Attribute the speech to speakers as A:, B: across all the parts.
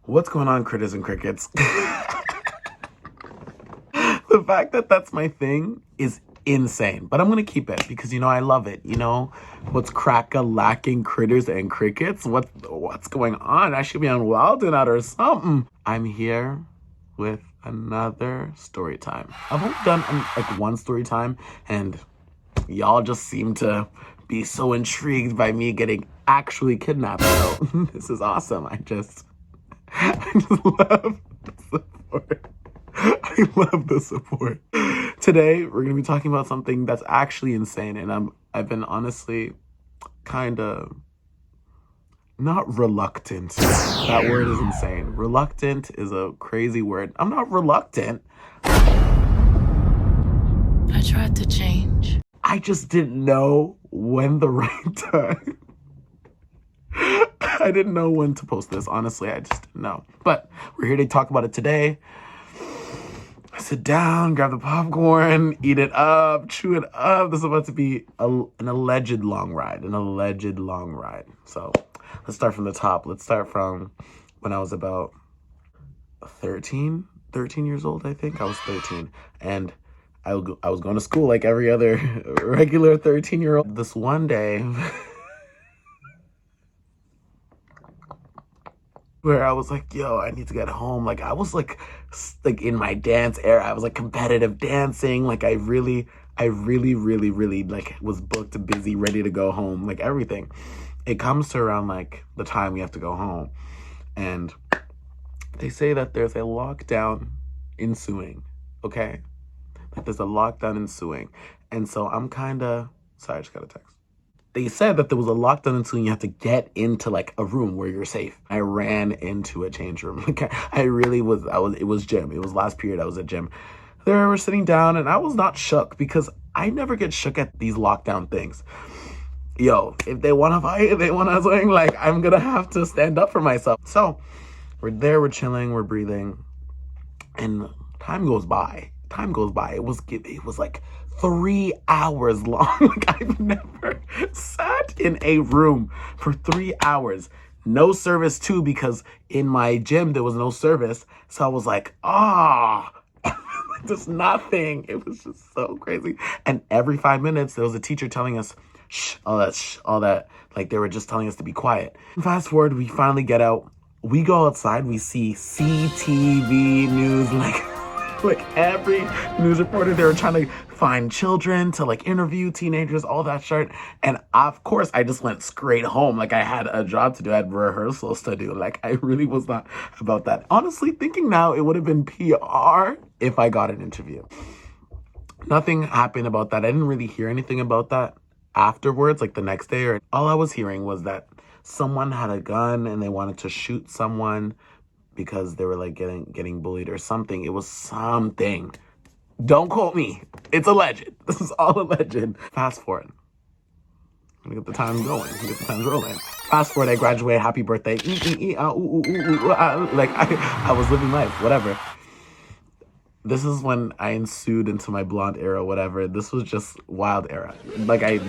A: What's going on, critters and crickets? The fact that that's my thing is insane, but I'm gonna keep it because I love it. What's crack-a-lacking, critters and crickets? What's going on? I should be on Wild 'N Out or something. I'm here with another story time. I've only done like one story time, and y'all just seem to be so intrigued by me getting actually kidnapped. So this is awesome. I just love the support. I love the support. Today, we're going to be talking about something that's actually insane. And I've been honestly kind of not reluctant. That word is insane. Reluctant is a crazy word. I'm not reluctant.
B: I tried to change.
A: I just didn't know when the right time. I didn't know when to post this. Honestly, I just didn't know. But we're here to talk about it today. Sit down, grab the popcorn, eat it up, chew it up. This is about to be an alleged long ride. So let's start from the top. Let's start from when I was about 13 years old, I think. I was 13. And I was going to school like every other regular 13-year-old. This one day where I was like, yo, I need to get home. Like I was like in my dance era. I was like competitive dancing. Like I really like was booked, busy, ready to go home, like everything. It comes to around like the time we have to go home. And they say that there's a lockdown ensuing, okay? Like there's a lockdown ensuing. And so I'm sorry, I just got a text. They said that there was a lockdown until you have to get into like a room where you're safe. I ran into a change room. Like it was gym. It was last period. I was at gym. There we're sitting down and I was not shook because I never get shook at these lockdown things. Yo, if they want to fight, if they want to swing, like I'm going to have to stand up for myself. So we're there, we're chilling, we're breathing, and time goes by. It was like 3 hours long. Like I've never sat in a room for 3 hours. No service too, because in my gym there was no service. So I was like, just nothing. It was just so crazy. And every 5 minutes there was a teacher telling us, shh, all that. Like they were just telling us to be quiet. Fast forward, we finally get out. We go outside, we see CTV news, like every news reporter, they were trying to find children to like interview teenagers, all that shit. And of course, I just went straight home. Like I had a job to do, I had rehearsals to do. Like I really was not about that. Honestly, thinking now, it would have been PR if I got an interview. Nothing happened about that. I didn't really hear anything about that afterwards, like the next day. Or all I was hearing was that someone had a gun and they wanted to shoot someone because they were like getting bullied or something. It was something. Don't quote me. It's alleged. This is all alleged. Fast forward. I'm gonna get the time going. Get the times rolling. Fast forward, I graduated. Happy birthday. Like I was living life, whatever. This is when I ensued into my blonde era, whatever. This was just wild era. Like as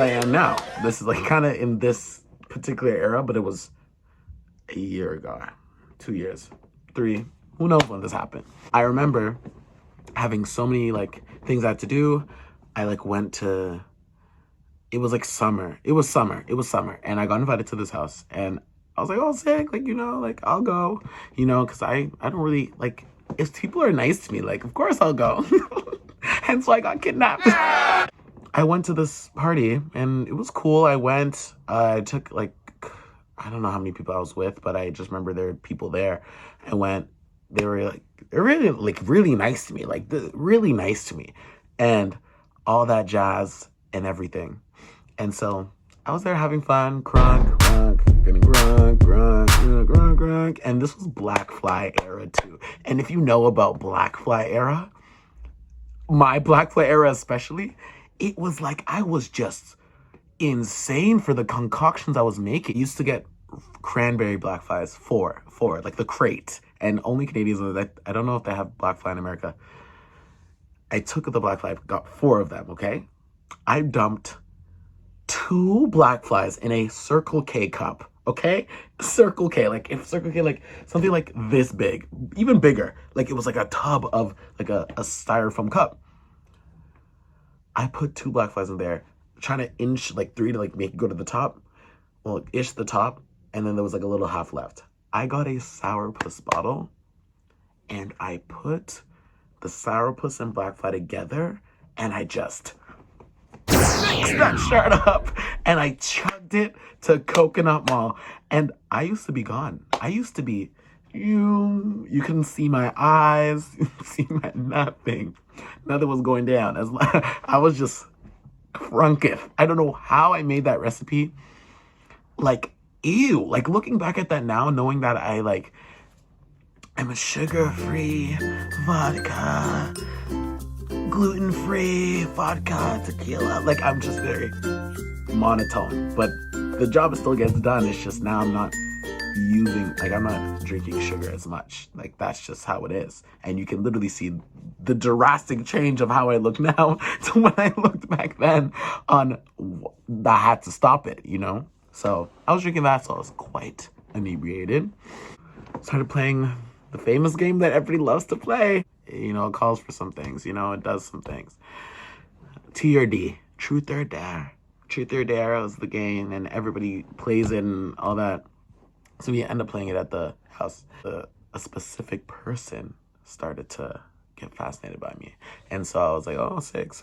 A: I am now. This is like kind of in this particular era, but it was a year ago. 2 years, 3, who knows when this happened. I remember having so many like things I had to do. I like went to, it was like summer. It was summer. And I got invited to this house and I was like, oh, sick. Like, like I'll go, cause I don't really like, if people are nice to me, like, of course I'll go. And so I got kidnapped. I went to this party and it was cool. I went, I took like, I don't know how many people I was with, but I just remember there were people there. I went, they were really nice to me, really nice to me, and all that jazz and everything. And so I was there having fun, getting grunk. And this was Black Fly era too. And if you know about Black Fly era, my Black Fly era especially, it was like I was just insane for the concoctions I was making. I used to get cranberry black flies, four, like the crate, and only Canadians. I don't know if they have black fly in America. I took the black fly, got 4 of them. Okay, I dumped 2 black flies in a Circle K cup. okay? Circle K, like if Circle K, like something like this big, even bigger, like it was like a tub of like a styrofoam cup. I put 2 black flies in there, trying to inch like 3 to like make it go to the top. Well, ish the top, and then there was like a little half left. I got a sourpuss bottle, and I put the sourpuss and black fly together, and I just mixed that shirt up, and I chugged it to Coconut Mall. And I used to be gone. I used to be, you couldn't see my eyes, you couldn't see my nothing. Nothing was going down. I was just crunketh. I don't know how I made that recipe. Like, ew. Like, looking back at that now, knowing that I'm a sugar-free vodka, gluten-free vodka, tequila. Like, I'm just very monotone. But the job still gets done. It's just now I'm not drinking sugar as much. Like, that's just how it is. And you can literally see the drastic change of how I look now to when I looked back then on I had to stop it, you know? So I was drinking that, so I was quite inebriated. Started playing the famous game that everybody loves to play. You know, it calls for some things, you know, it does some things. T or D, truth or dare. Truth or dare was the game, and everybody plays it and all that. So we end up playing it at the house. A specific person started to get fascinated by me. And so I was like, oh, sick.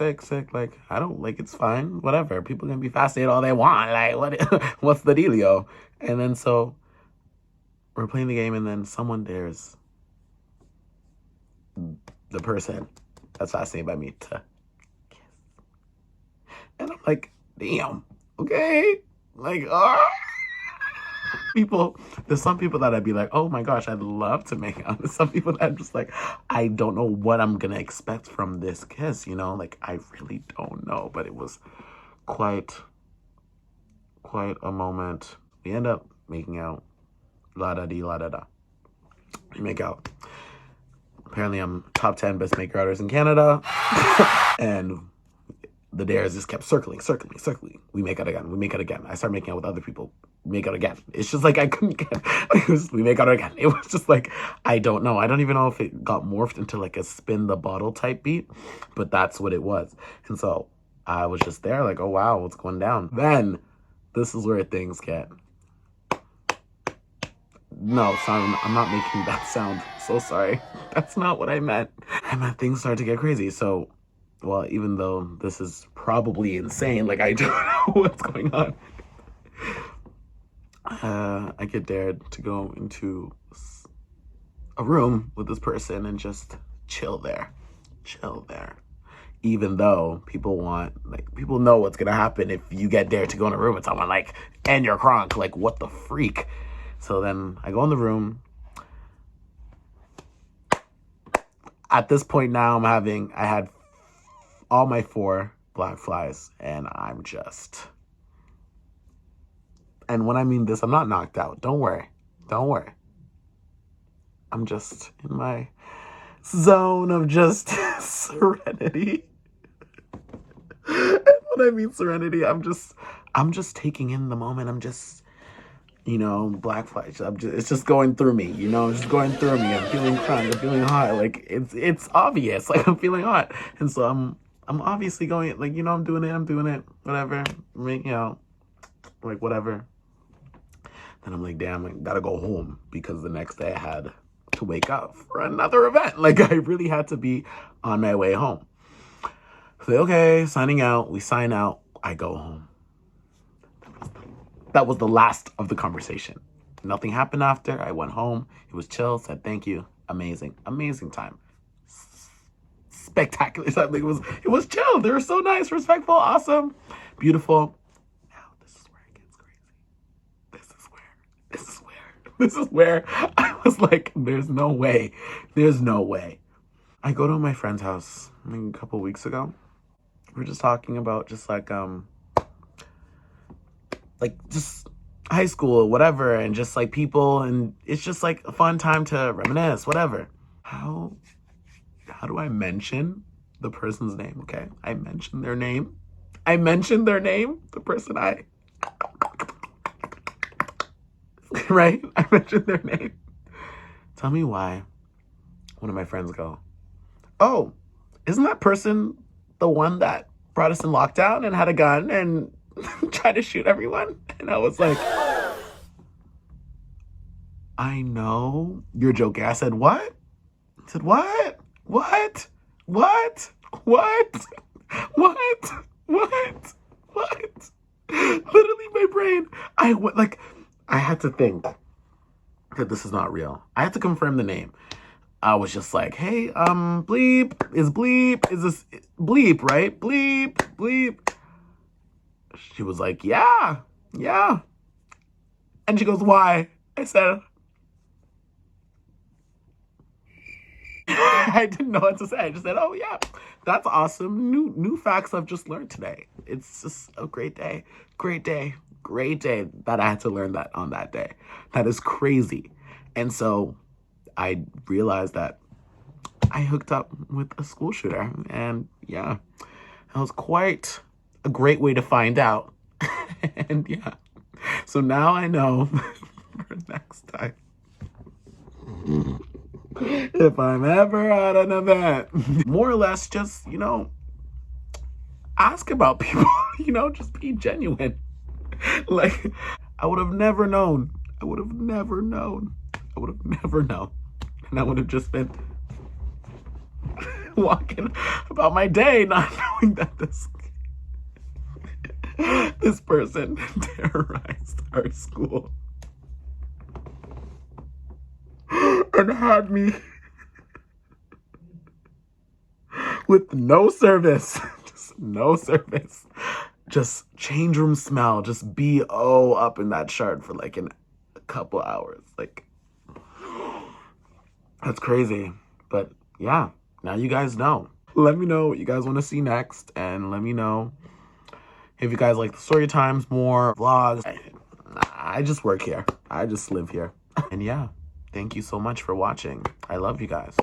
A: Like, I don't, like, it's fine. Whatever. People can be fascinated all they want. Like, what's the dealio? And then so we're playing the game, and then someone dares the person that's fascinated by me to kiss. And I'm like, damn, okay. Like, there's some people that I'd be like, oh my gosh, I'd love to make out. There's some people that I'm just like, I don't know what I'm gonna expect from this kiss, you know? Like, I really don't know, but it was quite a moment. We end up making out, la-da-dee, la-da-da. We make out. Apparently I'm top 10 best makeouters in Canada. And the dares just kept circling. We make out again. I start making out with other people. Make out again. It's just like I couldn't get. We make out again. It was just like, I don't know. I don't even know if it got morphed into like a spin the bottle type beat, but that's what it was. And so I was just there like, oh wow, what's going down? Then this is where things get. No, sorry, I'm not making that sound. So sorry. That's not what I meant. I meant things start to get crazy. So, well, even though this is probably insane, like I don't know what's going on. I get dared to go into a room with this person and just chill there. Even though people know what's gonna happen if you get dared to go in a room with someone, like, and you're crunk, like, what the freak? So then I go in the room. At this point now, I had all my 4 black flies, and and when I mean this, I'm not knocked out. Don't worry. I'm just in my zone of just serenity. And when I mean serenity, I'm just taking in the moment. I'm just, you know, black flies. It's just going through me, you know, it's just going through me. I'm feeling crunk, I'm feeling hot. Like, it's obvious, like, I'm feeling hot. And so I'm obviously going, like, you know, I'm doing it, whatever. You know, like, whatever. Then I'm like, damn, I gotta go home, because the next day I had to wake up for another event. Like, I really had to be on my way home. So, okay, signing out. We sign out. I go home. That was the last of the conversation. Nothing happened after. I went home. It was chill. Said thank you. Amazing time. Spectacular time. It was chill. They were so nice, respectful, awesome, beautiful. Now this is where it gets crazy. This is where I was like, there's no way. I go to my friend's house a couple weeks ago. We're just talking about just like just high school or whatever, and just like people, and it's just like a fun time to reminisce, whatever. How do I mention the person's name? Okay, I mentioned their name. The person right? I mentioned their name. Tell me why one of my friends go, oh, isn't that person the one that brought us in lockdown and had a gun and tried to shoot everyone? And I was like, I know you're joking. I said, what? I said, what? What? What? What? What? What? What? Literally, my brain. I had to think that this is not real. I had to confirm the name. I was just like, hey, Bleep, is this Bleep, right? Bleep. She was like, yeah. And she goes, why? I said, I didn't know what to say. I just said, oh yeah, that's awesome. New facts I've just learned today. It's just a great day that I had to learn that on that day. That is crazy. And so I realized that I hooked up with a school shooter, and yeah, that was quite a great way to find out. And yeah, so now I know for next time, if I'm ever at an event, more or less just, ask about people, just be genuine. Like, I would have never known. And I would have just been walking about my day not knowing that this person terrorized our school and had me with no service. Just no service. Just change room smell. Just BO up in that shirt for like a couple hours. Like, that's crazy. But yeah, now you guys know. Let me know what you guys want to see next, and let me know if you guys like the story times more, vlogs. I just work here. I just live here. And yeah, thank you so much for watching. I love you guys.